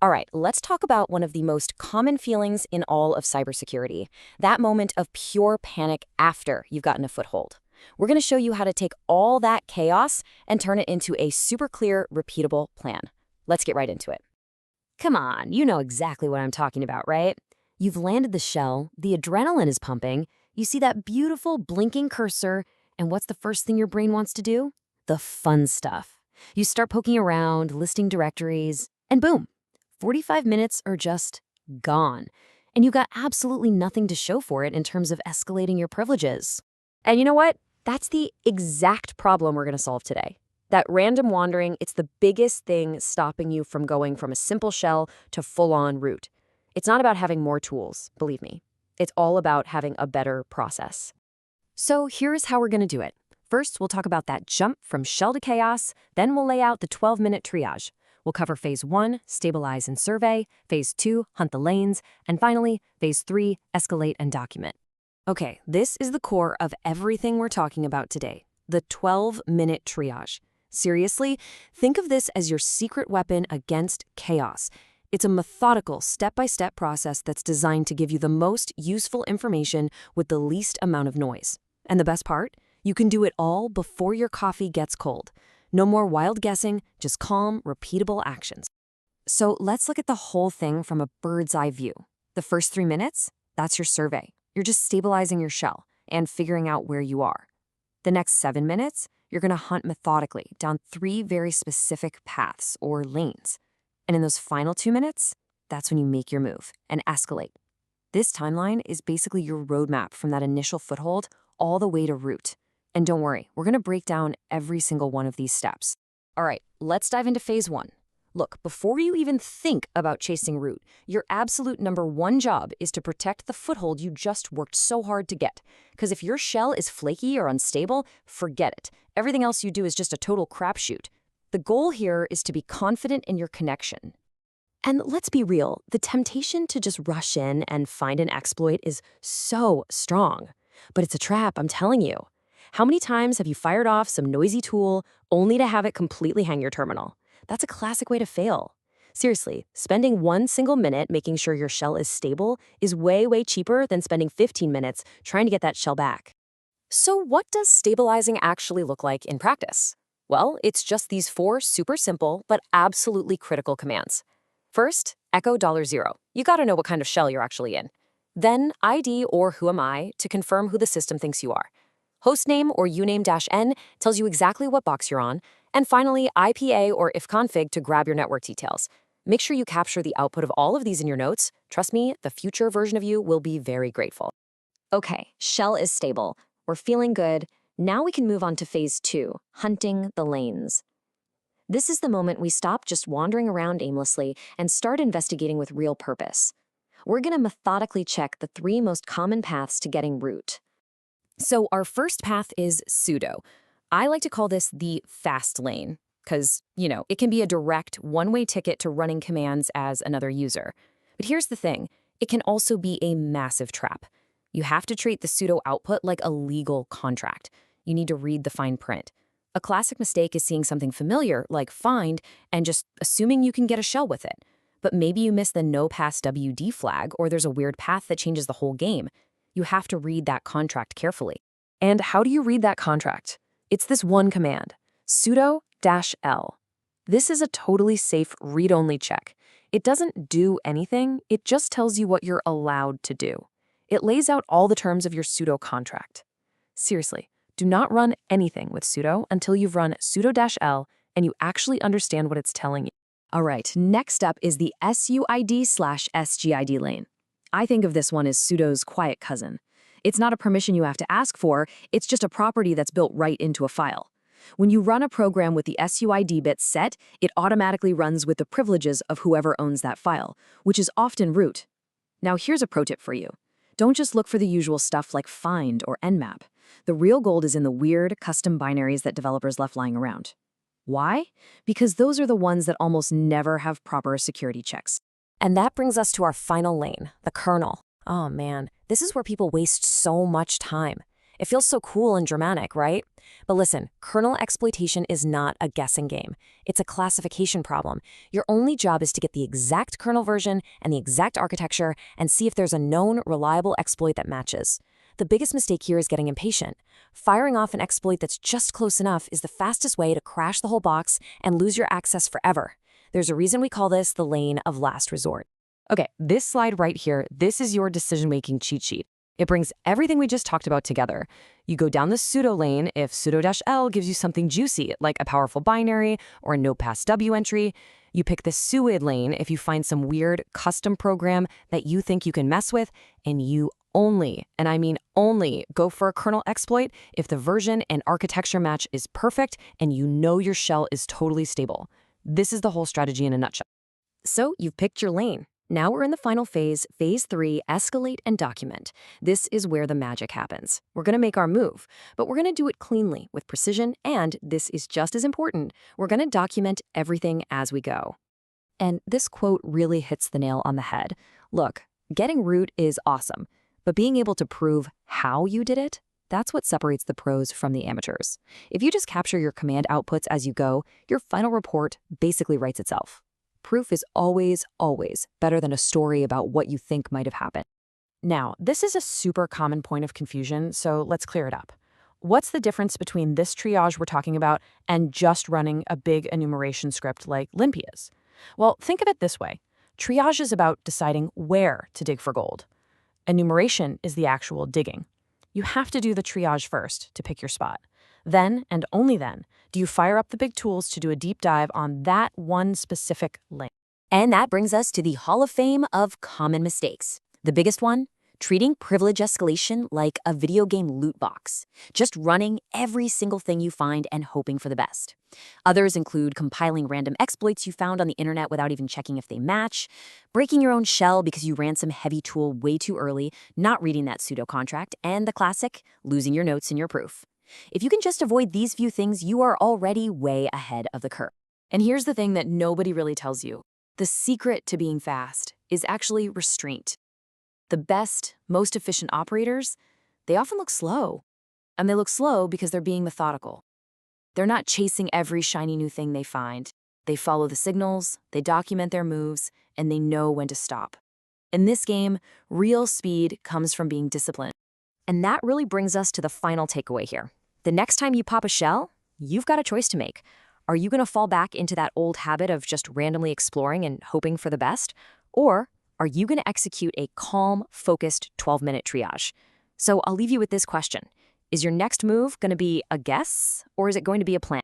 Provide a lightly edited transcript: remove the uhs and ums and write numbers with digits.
All right, let's talk about one of the most common feelings in all of cybersecurity, that moment of pure panic after you've gotten a foothold. We're going to show you how to take all that chaos and turn it into a super clear, repeatable plan. Let's get right into it. Come on, you know exactly what I'm talking about, right? You've landed the shell, the adrenaline is pumping, you see that beautiful blinking cursor, and what's the first thing your brain wants to do? The fun stuff. You start poking around, listing directories, and boom, 45 minutes are just gone. And you got absolutely nothing to show for it in terms of escalating your privileges. And you know what? That's the exact problem we're going to solve today. That random wandering, it's the biggest thing stopping you from going from a simple shell to full-on root. It's not about having more tools, believe me. It's all about having a better process. So here's how we're going to do it. First, we'll talk about that jump from shell to chaos. Then we'll lay out the 12-minute triage. We'll cover phase 1, stabilize and survey, phase 2, hunt the lanes, and finally, phase 3, escalate and document. Okay, this is the core of everything we're talking about today, the 12-minute triage. Seriously, think of this as your secret weapon against chaos. It's a methodical, step-by-step process that's designed to give you the most useful information with the least amount of noise. And the best part? You can do it all before your coffee gets cold. No more wild guessing, just calm, repeatable actions. So let's look at the whole thing from a bird's eye view. The first 3 minutes, that's your survey. You're just stabilizing your shell and figuring out where you are. The next 7 minutes, you're going to hunt methodically down 3 very specific paths or lanes. And in those final 2 minutes, that's when you make your move and escalate. This timeline is basically your roadmap from that initial foothold all the way to root. And don't worry, we're going to break down every single one of these steps. All right, let's dive into phase 1. Look, before you even think about chasing root, your absolute #1 job is to protect the foothold you just worked so hard to get. Because if your shell is flaky or unstable, forget it. Everything else you do is just a total crapshoot. The goal here is to be confident in your connection. And let's be real, the temptation to just rush in and find an exploit is so strong. But it's a trap, I'm telling you. How many times have you fired off some noisy tool only to have it completely hang your terminal? That's a classic way to fail. Seriously, spending 1 single minute making sure your shell is stable is way cheaper than spending 15 minutes trying to get that shell back. So what does stabilizing actually look like in practice? Well, it's just these 4 super simple but absolutely critical commands. First, echo $0. You gotta know what kind of shell you're actually in. Then, ID or who am I to confirm who the system thinks you are. Hostname or uname-n tells you exactly what box you're on. And finally, IPA or ifconfig to grab your network details. Make sure you capture the output of all of these in your notes. Trust me, the future version of you will be very grateful. Okay, shell is stable. We're feeling good. Now we can move on to phase 2, hunting the lanes. This is the moment we stop just wandering around aimlessly and start investigating with real purpose. We're going to methodically check the 3 most common paths to getting root. So our first path is SUDO. I like to call this the fast lane because, it can be a direct one-way ticket to running commands as another user. But here's the thing. It can also be a massive trap. You have to treat the SUDO output like a legal contract. You need to read the fine print. A classic mistake is seeing something familiar, like find, and just assuming you can get a shell with it. But maybe you miss the no pass WD flag, or there's a weird path that changes the whole game. You have to read that contract carefully. And how do you read that contract? It's this one command, sudo-l. This is a totally safe read-only check. It doesn't do anything, it just tells you what you're allowed to do. It lays out all the terms of your sudo contract. Seriously, do not run anything with sudo until you've run sudo-l and you actually understand what it's telling you. All right, next up is the SUID/SGID lane. I think of this one as sudo's quiet cousin. It's not a permission you have to ask for, it's just a property that's built right into a file. When you run a program with the SUID bit set, it automatically runs with the privileges of whoever owns that file, which is often root. Now here's a pro tip for you. Don't just look for the usual stuff like find or nmap. The real gold is in the weird, custom binaries that developers left lying around. Why? Because those are the ones that almost never have proper security checks. And that brings us to our final lane, the kernel. Oh man, this is where people waste so much time. It feels so cool and dramatic, right? But listen, kernel exploitation is not a guessing game. It's a classification problem. Your only job is to get the exact kernel version and the exact architecture and see if there's a known, reliable exploit that matches. The biggest mistake here is getting impatient. Firing off an exploit that's just close enough is the fastest way to crash the whole box and lose your access forever. There's a reason we call this the lane of last resort. Okay, this slide right here, this is your decision-making cheat sheet. It brings everything we just talked about together. You go down the pseudo lane if sudo-l gives you something juicy, like a powerful binary or a no pass W entry. You pick the SUID lane if you find some weird custom program that you think you can mess with, and you only, and I mean only, go for a kernel exploit if the version and architecture match is perfect and you know your shell is totally stable. This is the whole strategy in a nutshell. So you've picked your lane. Now we're in the final phase, phase 3, escalate and document. This is where the magic happens. We're going to make our move, but we're going to do it cleanly, with precision, and this is just as important, we're going to document everything as we go. And this quote really hits the nail on the head. Look, getting root is awesome, but being able to prove how you did it, that's what separates the pros from the amateurs. If you just capture your command outputs as you go, your final report basically writes itself. Proof is always, always better than a story about what you think might have happened. Now, this is a super common point of confusion, so let's clear it up. What's the difference between this triage we're talking about and just running a big enumeration script like Limpia's? Well, think of it this way. Triage is about deciding where to dig for gold. Enumeration is the actual digging. You have to do the triage first to pick your spot. Then, and only then, do you fire up the big tools to do a deep dive on that one specific lane. And that brings us to the Hall of Fame of common mistakes. The biggest one? Treating privilege escalation like a video game loot box. Just running every single thing you find and hoping for the best. Others include compiling random exploits you found on the internet without even checking if they match, breaking your own shell because you ran some heavy tool way too early, not reading that pseudo contract, and the classic, losing your notes in your proof. If you can just avoid these few things, you are already way ahead of the curve. And here's the thing that nobody really tells you. The secret to being fast is actually restraint. The best, most efficient operators, they often look slow. And they look slow because they're being methodical. They're not chasing every shiny new thing they find. They follow the signals, they document their moves, and they know when to stop. In this game, real speed comes from being disciplined. And that really brings us to the final takeaway here. The next time you pop a shell, you've got a choice to make. Are you going to fall back into that old habit of just randomly exploring and hoping for the best? Or are you going to execute a calm, focused 12-minute triage? So I'll leave you with this question. Is your next move going to be a guess, or is it going to be a plan?